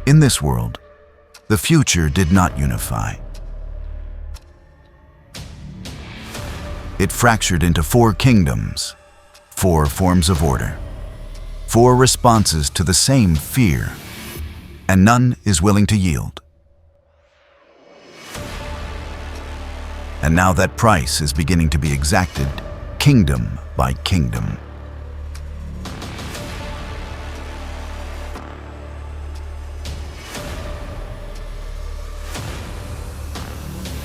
In this world, the future did not unify. It fractured into 4 kingdoms, 4 forms of order, 4 responses to the same fear, and none is willing to yield. And now that price is beginning to be exacted, kingdom by kingdom.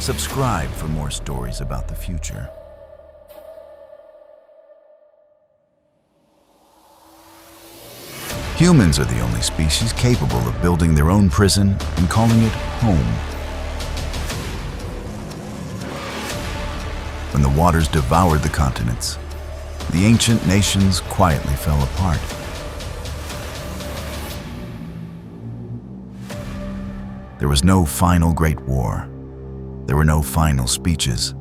Subscribe for more stories about the future. Humans are the only species capable of building their own prison and calling it home. When the waters devoured the continents, the ancient nations quietly fell apart. There was no final great war. There were no final speeches.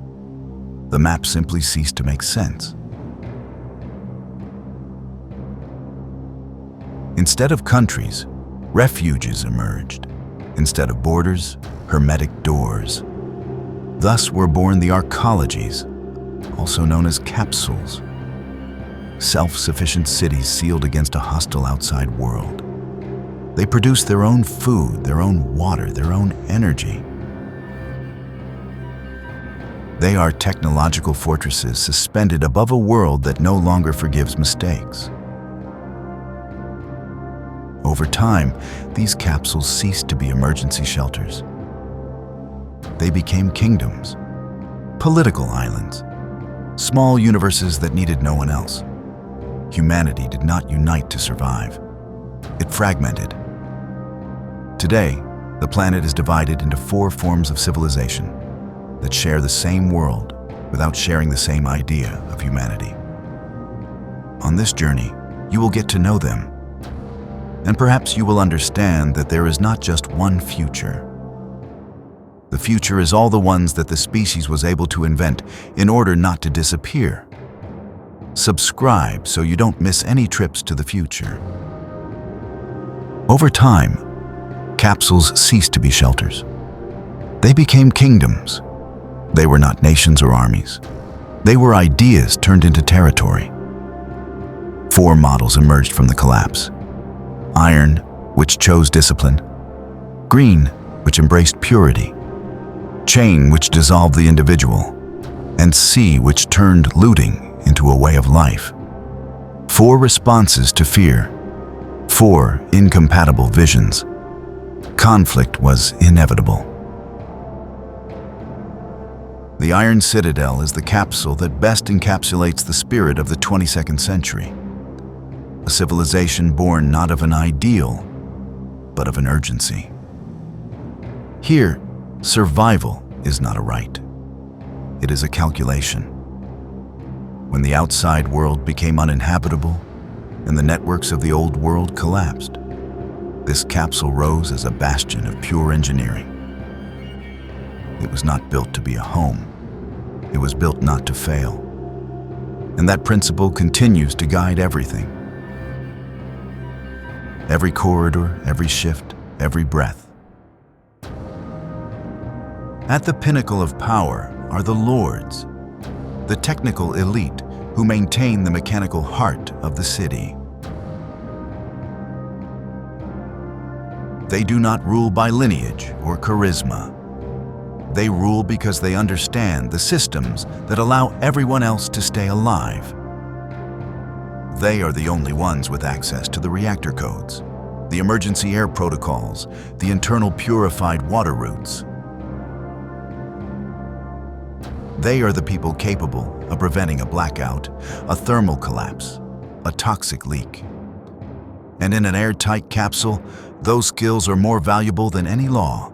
The map simply ceased to make sense. Instead of countries, refuges emerged. Instead of borders, hermetic doors. Thus were born the arcologies, also known as capsules. Self-sufficient cities sealed against a hostile outside world. They produced their own food, their own water, their own energy. They are technological fortresses suspended above a world that no longer forgives mistakes. Over time, these capsules ceased to be emergency shelters. They became kingdoms, political islands, small universes that needed no one else. Humanity did not unite to survive. It fragmented. Today, the planet is divided into 4 forms of civilization that share the same world without sharing the same idea of humanity. On this journey, you will get to know them. And perhaps you will understand that there is not just one future. The future is all the ones that the species was able to invent in order not to disappear. Subscribe so you don't miss any trips to the future. Over time, capsules ceased to be shelters. They became kingdoms. They were not nations or armies. They were ideas turned into territory. 4 models emerged from the collapse. Iron, which chose discipline. Green, which embraced purity. Chain, which dissolved the individual. And sea, which turned looting into a way of life. 4 responses to fear. 4 incompatible visions. Conflict was inevitable. The Iron Citadel is the capsule that best encapsulates the spirit of the 22nd century. A civilization born not of an ideal, but of an urgency. Here, survival is not a right. It is a calculation. When the outside world became uninhabitable and the networks of the old world collapsed, this capsule rose as a bastion of pure engineering. It was not built to be a home. It was built not to fail. And that principle continues to guide everything. Every corridor, every shift, every breath. At the pinnacle of power are the lords, the technical elite who maintain the mechanical heart of the city. They do not rule by lineage or charisma. They rule because they understand the systems that allow everyone else to stay alive. They are the only ones with access to the reactor codes, the emergency air protocols, the internal purified water routes. They are the people capable of preventing a blackout, a thermal collapse, a toxic leak. And in an airtight capsule, those skills are more valuable than any law.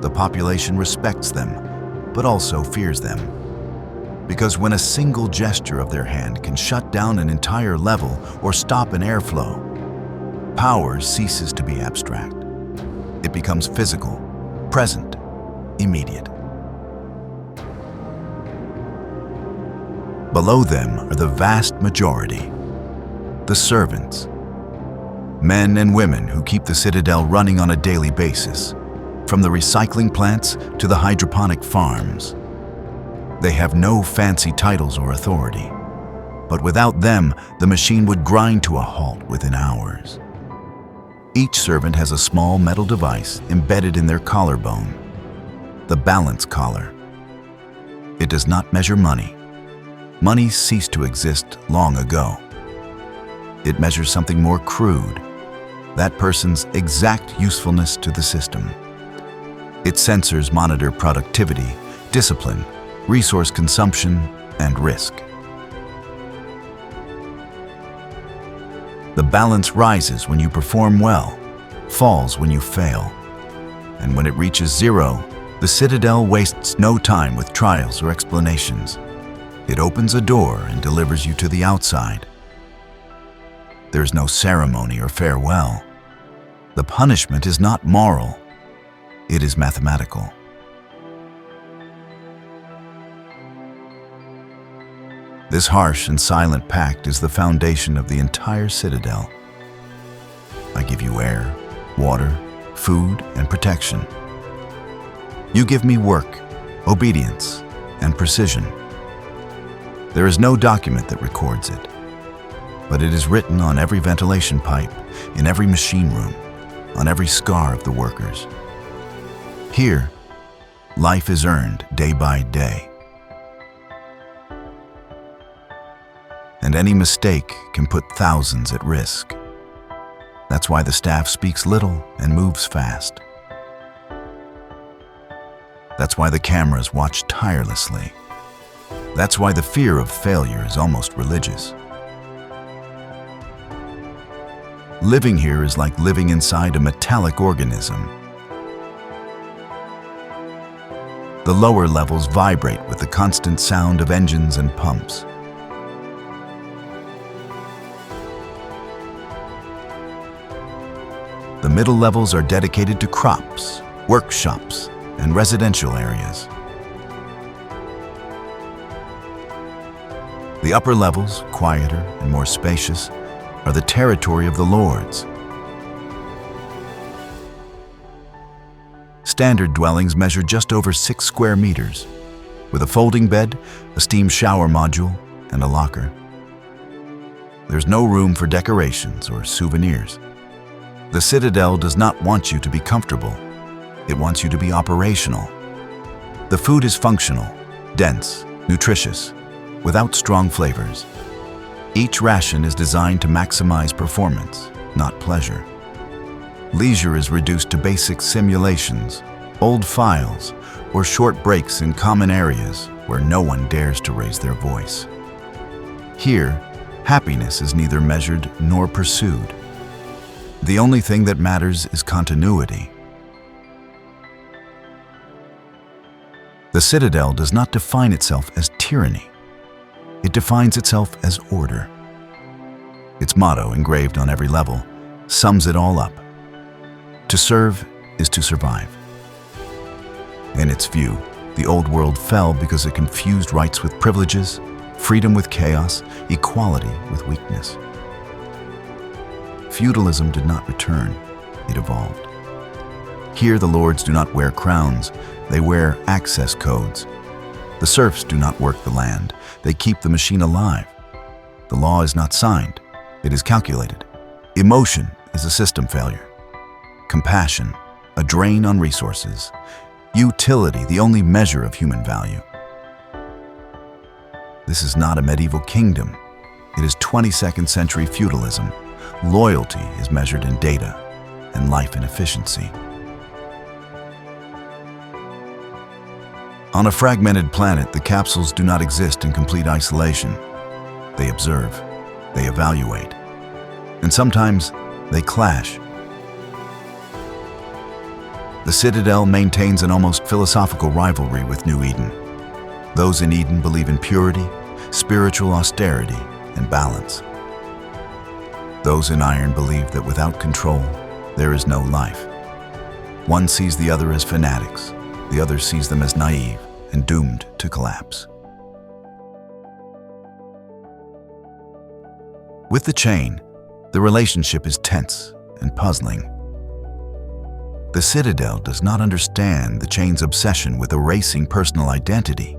The population respects them, but also fears them. Because when a single gesture of their hand can shut down an entire level or stop an airflow, power ceases to be abstract. It becomes physical, present, immediate. Below them are the vast majority, The servants. Men and women who keep the Citadel running on a daily basis, from the recycling plants to the hydroponic farms. They have no fancy titles or authority, but without them, the machine would grind to a halt within hours. Each servant has a small metal device embedded in their collarbone, the balance collar. It does not measure money. Money ceased to exist long ago. It measures something more crude, that person's exact usefulness to the system. Its sensors monitor productivity, discipline, resource consumption, and risk. The balance rises when you perform well, falls when you fail. And when it reaches zero, the Citadel wastes no time with trials or explanations. It opens a door and delivers you to the outside. There's no ceremony or farewell. The punishment is not moral. It is mathematical. This harsh and silent pact is the foundation of the entire Citadel. I give you air, water, food, and protection. You give me work, obedience, and precision. There is no document that records it, but it is written on every ventilation pipe, in every machine room, on every scar of the workers. Here, life is earned day by day. And any mistake can put thousands at risk. That's why the staff speaks little and moves fast. That's why the cameras watch tirelessly. That's why the fear of failure is almost religious. Living here is like living inside a metallic organism. The lower levels vibrate with the constant sound of engines and pumps. The middle levels are dedicated to crops, workshops, and residential areas. The upper levels, quieter and more spacious, are the territory of the lords. Standard dwellings measure just over 6 square meters, with a folding bed, a steam shower module, and a locker. There's no room for decorations or souvenirs. The Citadel does not want you to be comfortable. It wants you to be operational. The food is functional, dense, nutritious, without strong flavors. Each ration is designed to maximize performance, not pleasure. Leisure is reduced to basic simulations, old files, or short breaks in common areas where no one dares to raise their voice. Here, happiness is neither measured nor pursued. The only thing that matters is continuity. The Citadel does not define itself as tyranny. It defines itself as order. Its motto, engraved on every level, sums it all up. To serve is to survive. In its view, the old world fell because it confused rights with privileges, freedom with chaos, equality with weakness. Feudalism did not return, it evolved. Here the lords do not wear crowns, they wear access codes. The serfs do not work the land, they keep the machine alive. The law is not signed, it is calculated. Emotion is a system failure. Compassion, a drain on resources. Utility, the only measure of human value. This is not a medieval kingdom. It is 22nd century feudalism. Loyalty is measured in data, and life in efficiency. On a fragmented planet, the capsules do not exist in complete isolation. They observe, they evaluate, and sometimes they clash. The Citadel maintains an almost philosophical rivalry with New Eden. Those in Eden believe in purity, spiritual austerity, and balance. Those in Iron believe that without control, there is no life. One sees the other as fanatics, the other sees them as naive and doomed to collapse. With the chain, the relationship is tense and puzzling. The Citadel does not understand the chain's obsession with erasing personal identity,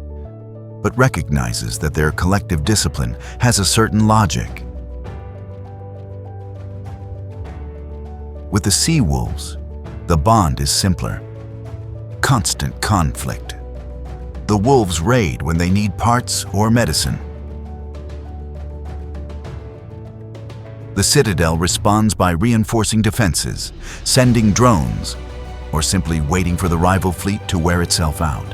but recognizes that their collective discipline has a certain logic. With the sea wolves, the bond is simpler. Constant conflict. The wolves raid when they need parts or medicine. The Citadel responds by reinforcing defenses, sending drones, or simply waiting for the rival fleet to wear itself out.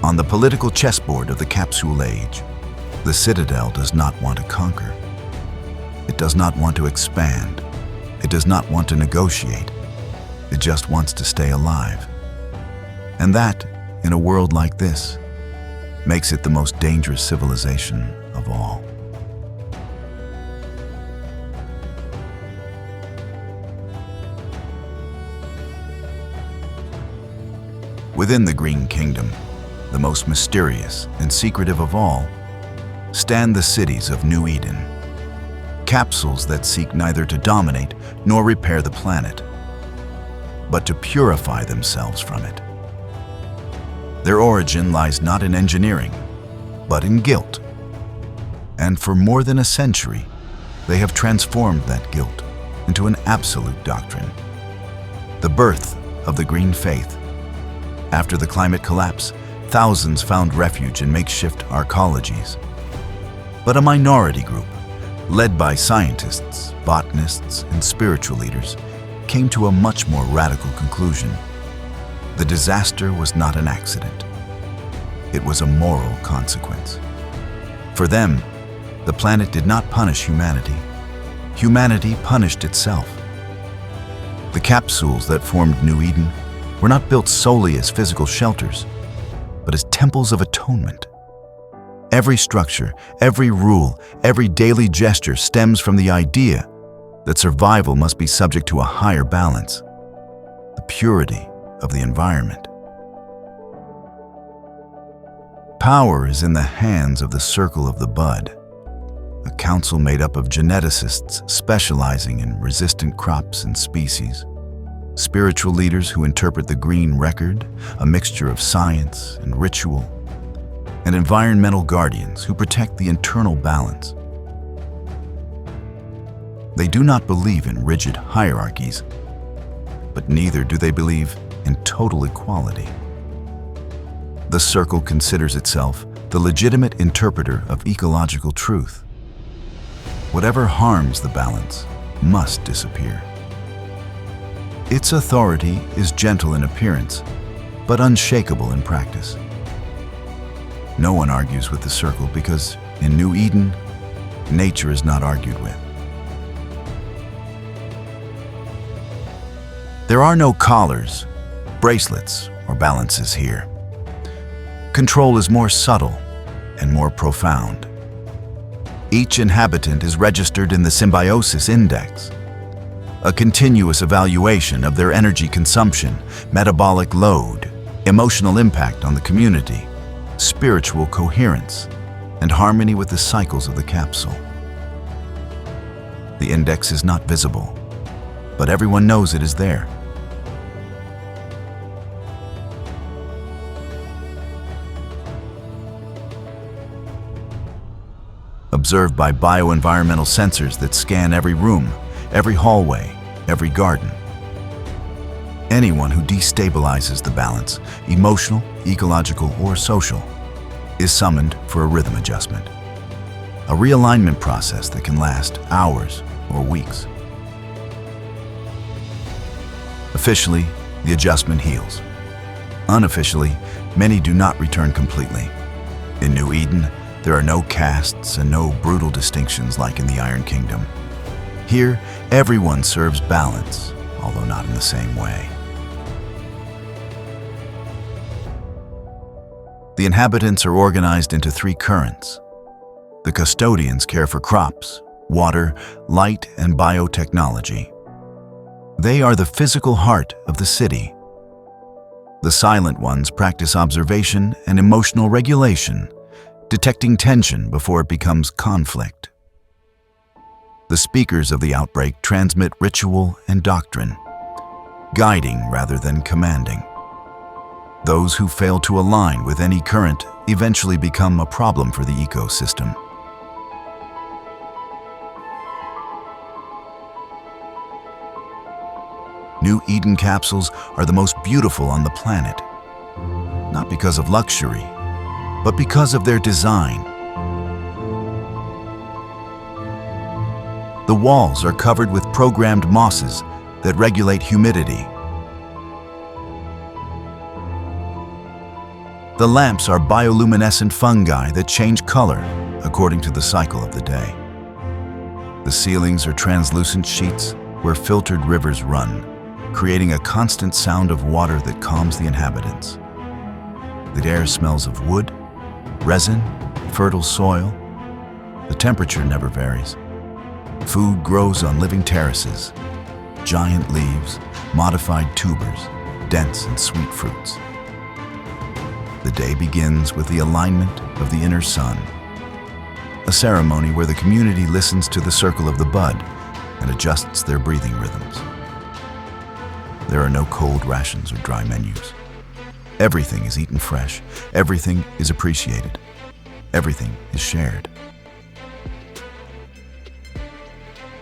On the political chessboard of the Capsule Age, the Citadel does not want to conquer. It does not want to expand. It does not want to negotiate. It just wants to stay alive. And that, in a world like this, makes it the most dangerous civilization of all. Within the Green Kingdom, the most mysterious and secretive of all, stand the cities of New Eden, capsules that seek neither to dominate nor repair the planet, but to purify themselves from it. Their origin lies not in engineering, but in guilt. And for more than a century, they have transformed that guilt into an absolute doctrine. The birth of the Green Faith. After the climate collapse, thousands found refuge in makeshift arcologies. But a minority group, led by scientists, botanists, and spiritual leaders, came to a much more radical conclusion. The disaster was not an accident. It was a moral consequence. For them, the planet did not punish humanity. Humanity punished itself. The capsules that formed New Eden were not built solely as physical shelters, but as temples of atonement. Every structure, every rule, every daily gesture stems from the idea that survival must be subject to a higher balance, the purity of the environment. Power is in the hands of the Circle of the Bud, a council made up of geneticists specializing in resistant crops and species, spiritual leaders who interpret the green record, a mixture of science and ritual, and environmental guardians who protect the internal balance. They do not believe in rigid hierarchies, but neither do they believe in total equality. The Circle considers itself the legitimate interpreter of ecological truth. Whatever harms the balance must disappear. Its authority is gentle in appearance, but unshakable in practice. No one argues with the Circle because, in New Eden, nature is not argued with. There are no collars, bracelets, or balances here. Control is more subtle and more profound. Each inhabitant is registered in the Symbiosis Index, a continuous evaluation of their energy consumption, metabolic load, emotional impact on the community, spiritual coherence, and harmony with the cycles of the capsule. The index is not visible, but everyone knows it is there. Observed by bioenvironmental sensors that scan every room, every hallway, every garden. Anyone who destabilizes the balance, emotional, ecological, or social, is summoned for a rhythm adjustment. A realignment process that can last hours or weeks. Officially, the adjustment heals. Unofficially, many do not return completely. In New Eden, there are no castes and no brutal distinctions like in the Iron Kingdom. Here, everyone serves balance, although not in the same way. The inhabitants are organized into 3 currents. The custodians care for crops, water, light, and biotechnology. They are the physical heart of the city. The silent ones practice observation and emotional regulation, detecting tension before it becomes conflict. The speakers of the outbreak transmit ritual and doctrine, guiding rather than commanding. Those who fail to align with any current eventually become a problem for the ecosystem. New Eden capsules are the most beautiful on the planet, not because of luxury, but because of their design. The walls are covered with programmed mosses that regulate humidity. The lamps are bioluminescent fungi that change color according to the cycle of the day. The ceilings are translucent sheets where filtered rivers run, creating a constant sound of water that calms the inhabitants. The air smells of wood, resin, fertile soil. The temperature never varies. Food grows on living terraces, giant leaves, modified tubers, dense and sweet fruits. The day begins with the alignment of the inner sun, a ceremony where the community listens to the circle of the bud and adjusts their breathing rhythms. There are no cold rations or dry menus. Everything is eaten fresh. Everything is appreciated. Everything is shared.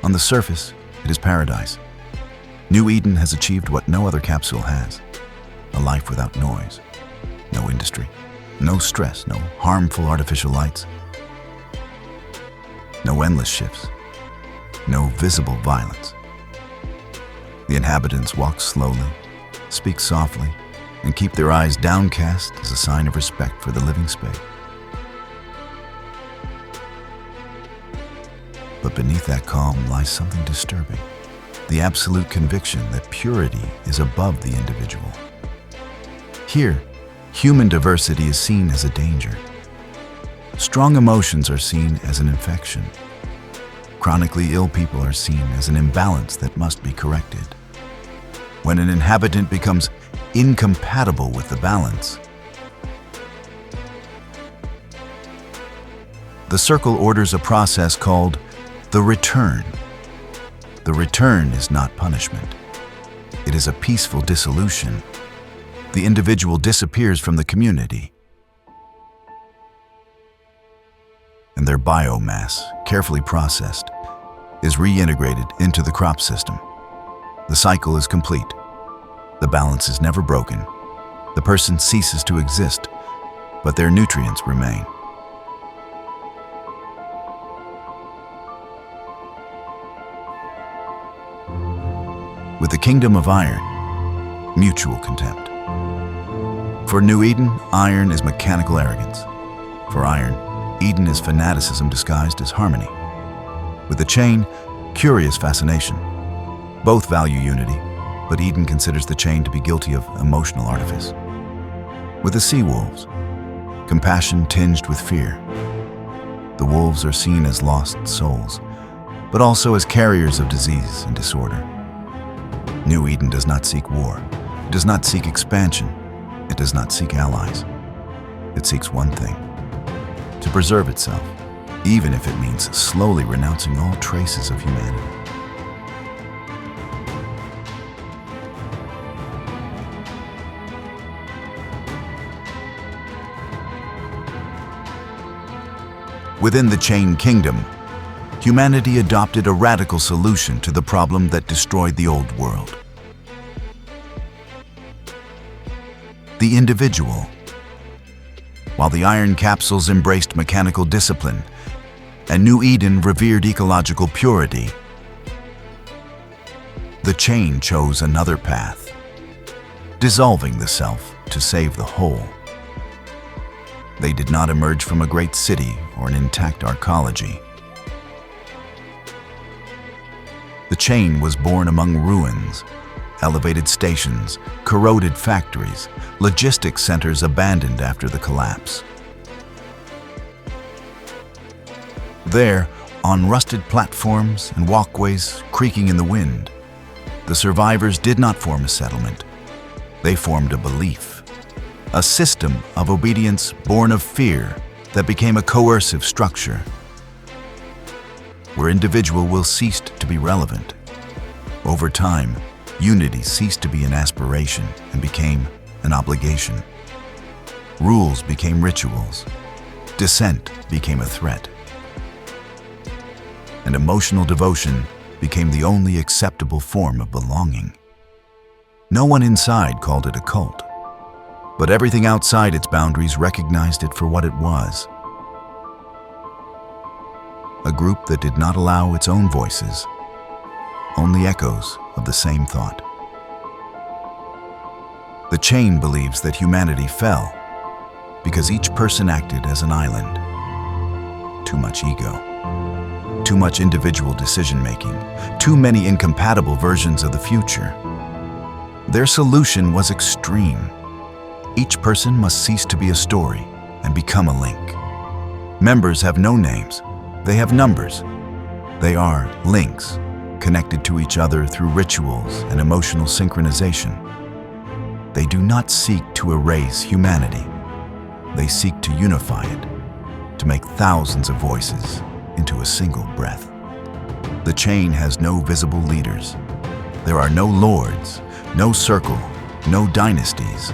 On the surface, it is paradise. New Eden has achieved what no other capsule has: a life without noise, no industry, no stress, no harmful artificial lights, no endless shifts, no visible violence. The inhabitants walk slowly, speak softly, and keep their eyes downcast as a sign of respect for the living space. But beneath that calm lies something disturbing: the absolute conviction that purity is above the individual. Here, human diversity is seen as a danger. Strong emotions are seen as an infection. Chronically ill people are seen as an imbalance that must be corrected. When an inhabitant becomes incompatible with the balance, the circle orders a process called the return. The return is not punishment. It is a peaceful dissolution. The individual disappears from the community, and their biomass, carefully processed, is reintegrated into the crop system. The cycle is complete. The balance is never broken. The person ceases to exist, but their nutrients remain. With the kingdom of iron, mutual contempt. For New Eden, iron is mechanical arrogance. For iron, Eden is fanaticism disguised as harmony. With the chain, curious fascination. Both value unity, but Eden considers the chain to be guilty of emotional artifice. With the sea wolves, compassion tinged with fear. The wolves are seen as lost souls, but also as carriers of disease and disorder. New Eden does not seek war. It does not seek expansion. It does not seek allies. It seeks one thing: to preserve itself, even if it means slowly renouncing all traces of humanity. Within the Chain Kingdom, humanity adopted a radical solution to the problem that destroyed the old world: the individual. While the iron capsules embraced mechanical discipline and New Eden revered ecological purity, the chain chose another path: dissolving the self to save the whole. They did not emerge from a great city or an intact arcology. The chain was born among ruins, elevated stations, corroded factories, logistics centers abandoned after the collapse. There, on rusted platforms and walkways creaking in the wind, the survivors did not form a settlement. They formed a belief, a system of obedience born of fear that became a coercive structure, where individual will cease to be relevant. Over time, unity ceased to be an aspiration and became an obligation. Rules became rituals. Dissent became a threat. And emotional devotion became the only acceptable form of belonging. No one inside called it a cult, but everything outside its boundaries recognized it for what it was. A group that did not allow its own voices, only echoes of the same thought. The chain believes that humanity fell because each person acted as an island. Too much ego, too much individual decision-making, too many incompatible versions of the future. Their solution was extreme. Each person must cease to be a story and become a link. Members have no names, they have numbers. They are links, connected to each other through rituals and emotional synchronization. They do not seek to erase humanity. They seek to unify it, to make thousands of voices into a single breath. The chain has no visible leaders. There are no lords, no circle, no dynasties.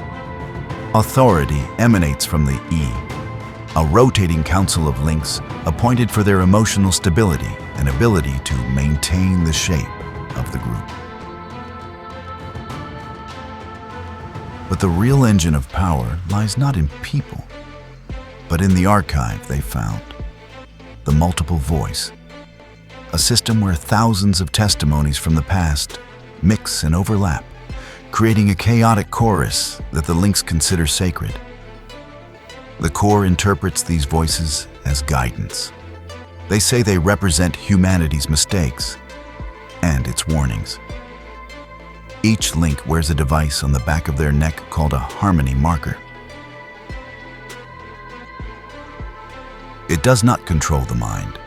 Authority emanates from the E, a rotating council of links appointed for their emotional stability and ability to maintain the shape of the group. But the real engine of power lies not in people, but in the archive they found, the multiple voice, a system where thousands of testimonies from the past mix and overlap, creating a chaotic chorus that the links consider sacred. The core interprets these voices as guidance. They say they represent humanity's mistakes and its warnings. Each link wears a device on the back of their neck called a harmony marker. It does not control the mind,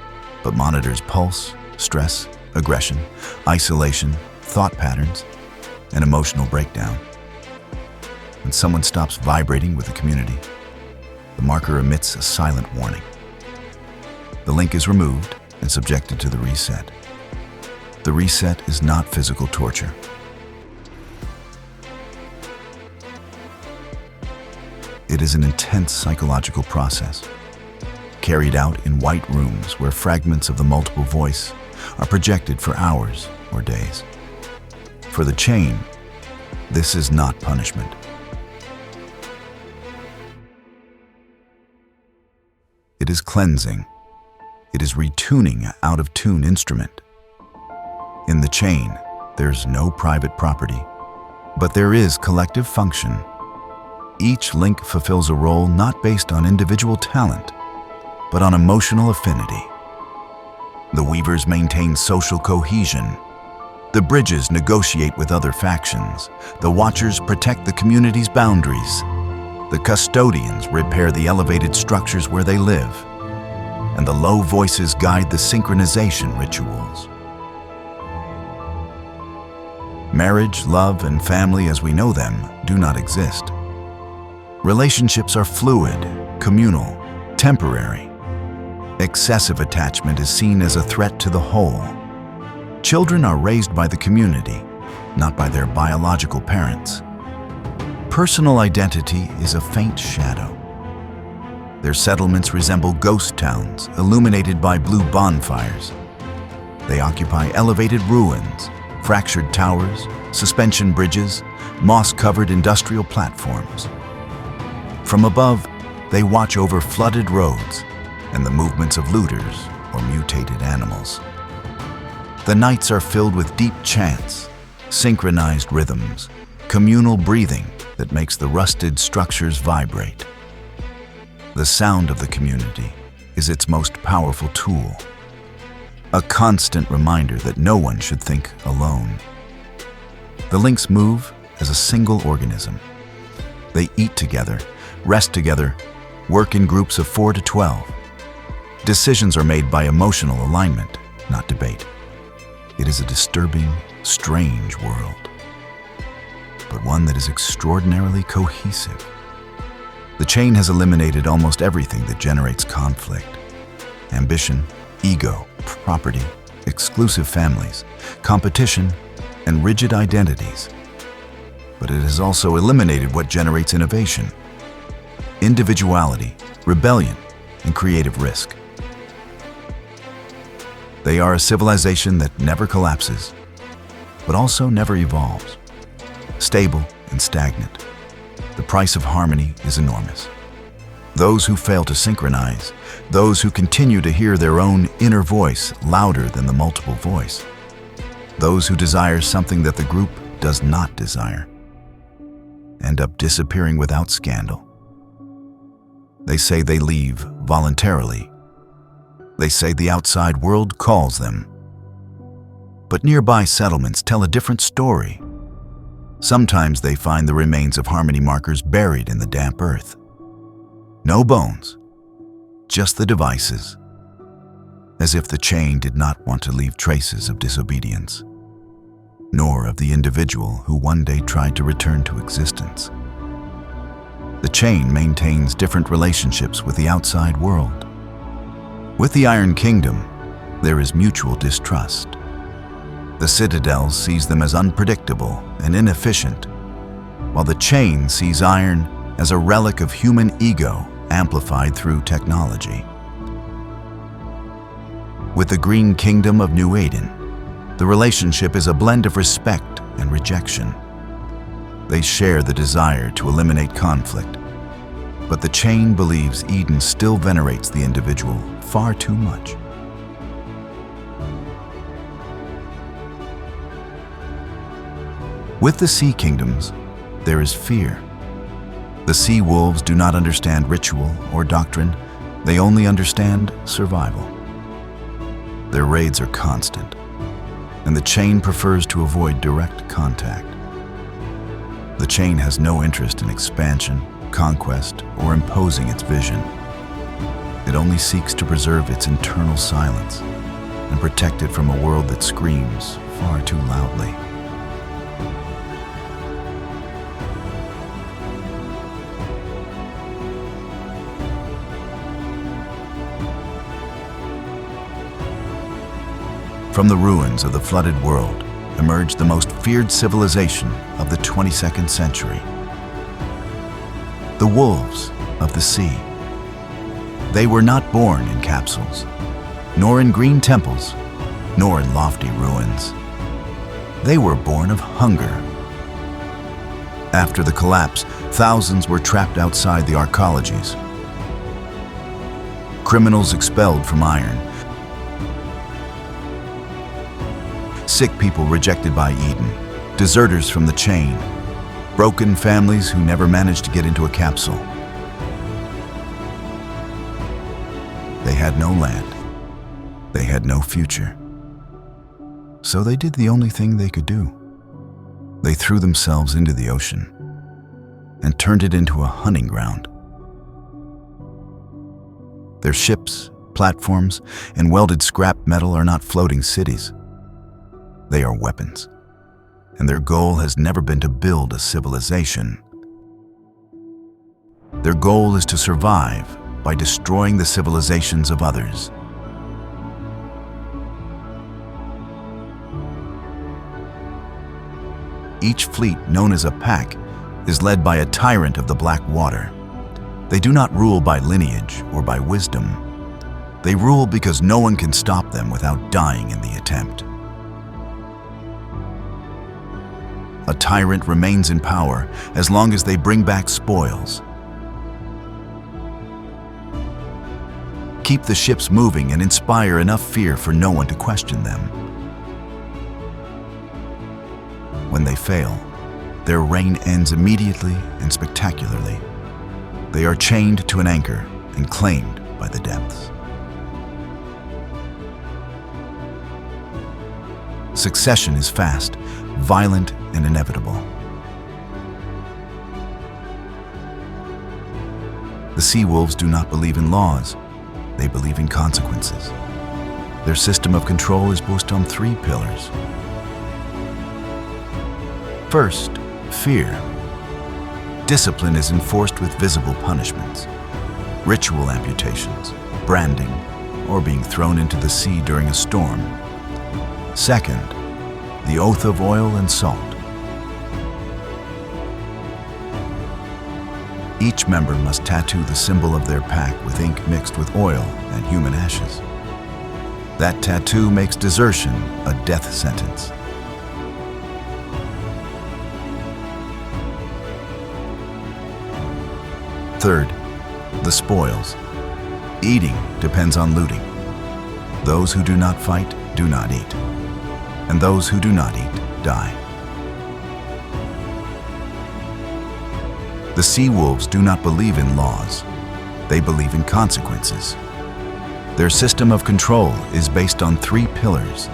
but monitors pulse, stress, aggression, isolation, thought patterns, and emotional breakdown. When someone stops vibrating with the community, the marker emits a silent warning. The link is removed and subjected to the reset. The reset is not physical torture. It is an intense psychological process, carried out in white rooms where fragments of the multiple voice are projected for hours or days. For the chain, this is not punishment. It is cleansing. It is retuning an out-of-tune instrument. In the chain, there's no private property, but there is collective function. Each link fulfills a role not based on individual talent, but on emotional affinity. The weavers maintain social cohesion. The bridges negotiate with other factions. The watchers protect the community's boundaries. The custodians repair the elevated structures where they live. And the low voices guide the synchronization rituals. Marriage, love, and family as we know them do not exist. Relationships are fluid, communal, temporary. Excessive attachment is seen as a threat to the whole. Children are raised by the community, not by their biological parents. Personal identity is a faint shadow. Their settlements resemble ghost towns illuminated by blue bonfires. They occupy elevated ruins, fractured towers, suspension bridges, moss-covered industrial platforms. From above, they watch over flooded roads and the movements of looters or mutated animals. The nights are filled with deep chants, synchronized rhythms, communal breathing that makes the rusted structures vibrate. The sound of the community is its most powerful tool, a constant reminder that no one should think alone. The links move as a single organism. They eat together, rest together, work in groups of 4 to 12. Decisions are made by emotional alignment, not debate. It is a disturbing, strange world, but one that is extraordinarily cohesive. The chain has eliminated almost everything that generates conflict. Ambition, ego, property, exclusive families, competition, and rigid identities. But it has also eliminated what generates innovation, individuality, rebellion, and creative risk. They are a civilization that never collapses, but also never evolves. Stable and stagnant. The price of harmony is enormous. Those who fail to synchronize, those who continue to hear their own inner voice louder than the multiple voice, those who desire something that the group does not desire, end up disappearing without scandal. They say they leave voluntarily. They say the outside world calls them. But nearby settlements tell a different story. Sometimes they find the remains of harmony markers buried in the damp earth. No bones, just the devices, as if the chain did not want to leave traces of disobedience, nor of the individual who one day tried to return to existence. The chain maintains different relationships with the outside world. With the Iron Kingdom, there is mutual distrust. The Citadel sees them as unpredictable and inefficient, while the chain sees iron as a relic of human ego amplified through technology. With the Green Kingdom of New Eden, the relationship is a blend of respect and rejection. They share the desire to eliminate conflict, but the chain believes Eden still venerates the individual far too much. With the Sea Kingdoms, there is fear. The Sea Wolves do not understand ritual or doctrine, they only understand survival. Their raids are constant, and the chain prefers to avoid direct contact. The chain has no interest in expansion, conquest, or imposing its vision. It only seeks to preserve its internal silence and protect it from a world that screams far too loudly. From the ruins of the flooded world emerged the most feared civilization of the 22nd century. The wolves of the sea. They were not born in capsules, nor in green temples, nor in lofty ruins. They were born of hunger. After the collapse, thousands were trapped outside the arcologies. Criminals expelled from Iron. Sick people rejected by Eden, deserters from the chain, broken families who never managed to get into a capsule. They had no land. They had no future. So they did the only thing they could do. They threw themselves into the ocean and turned it into a hunting ground. Their ships, platforms, and welded scrap metal are not floating cities. They are weapons, and their goal has never been to build a civilization. Their goal is to survive by destroying the civilizations of others. Each fleet, known as a pack, is led by a tyrant of the black water. They do not rule by lineage or by wisdom. They rule because no one can stop them without dying in the attempt. A tyrant remains in power as long as they bring back spoils. Keep the ships moving and inspire enough fear for no one to question them. When they fail, their reign ends immediately and spectacularly. They are chained to an anchor and claimed by the depths. Succession is fast, violent, and inevitable. The sea wolves do not believe in laws, they believe in consequences. Their system of control is based on 3 pillars. First, fear. Discipline is enforced with visible punishments, ritual amputations, branding, or being thrown into the sea during a storm. Second, the oath of oil and salt. Each member must tattoo the symbol of their pack with ink mixed with oil and human ashes. That tattoo makes desertion a death sentence. Third, the spoils. Eating depends on looting. Those who do not fight do not eat, and those who do not eat die. The sea wolves do not believe in laws. They believe in consequences. Their system of control is based on 3 pillars.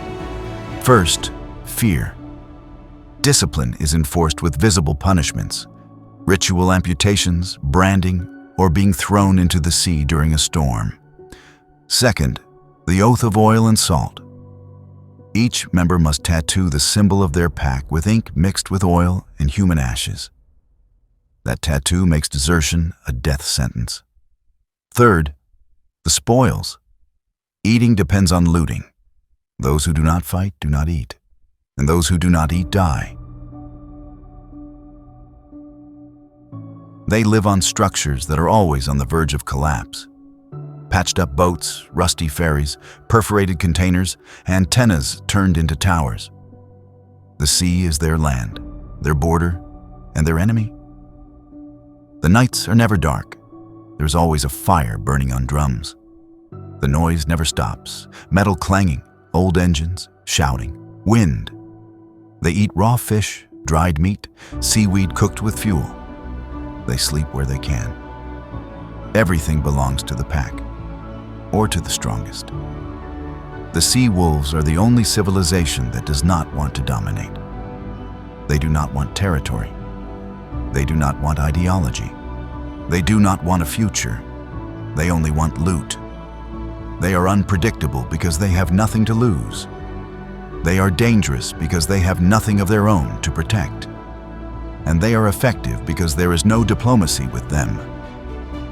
First, fear. Discipline is enforced with visible punishments, ritual amputations, branding, or being thrown into the sea during a storm. Second, the oath of oil and salt. Each member must tattoo the symbol of their pack with ink mixed with oil and human ashes. That tattoo makes desertion a death sentence. Third, the spoils. Eating depends on looting. Those who do not fight do not eat, and those who do not eat die. They live on structures that are always on the verge of collapse. Patched up boats, rusty ferries, perforated containers, antennas turned into towers. The sea is their land, their border, and their enemy. The nights are never dark. There's always a fire burning on drums. The noise never stops, metal clanging, old engines, shouting, wind. They eat raw fish, dried meat, seaweed cooked with fuel. They sleep where they can. Everything belongs to the pack, or to the strongest. The sea wolves are the only civilization that does not want to dominate. They do not want territory. They do not want ideology. They do not want a future. They only want loot. They are unpredictable because they have nothing to lose. They are dangerous because they have nothing of their own to protect. And they are effective because there is no diplomacy with them,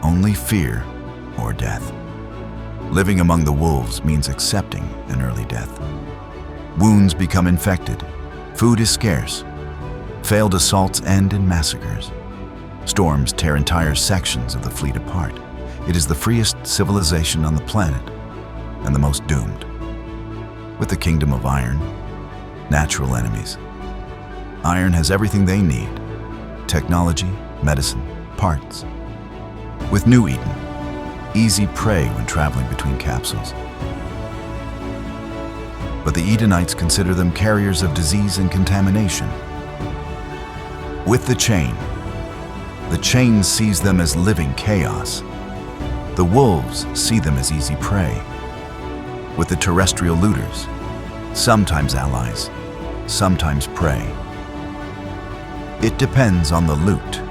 only fear or death. Living among the wolves means accepting an early death. Wounds become infected, food is scarce, failed assaults end in massacres. Storms tear entire sections of the fleet apart. It is the freest civilization on the planet, and the most doomed. With the kingdom of iron, natural enemies. Iron has everything they need: technology, medicine, parts. With New Eden, easy prey when traveling between capsules. But the Edenites consider them carriers of disease and contamination. With the chain sees them as living chaos. The wolves see them as easy prey. With the terrestrial looters, sometimes allies, sometimes prey. It depends on the loot.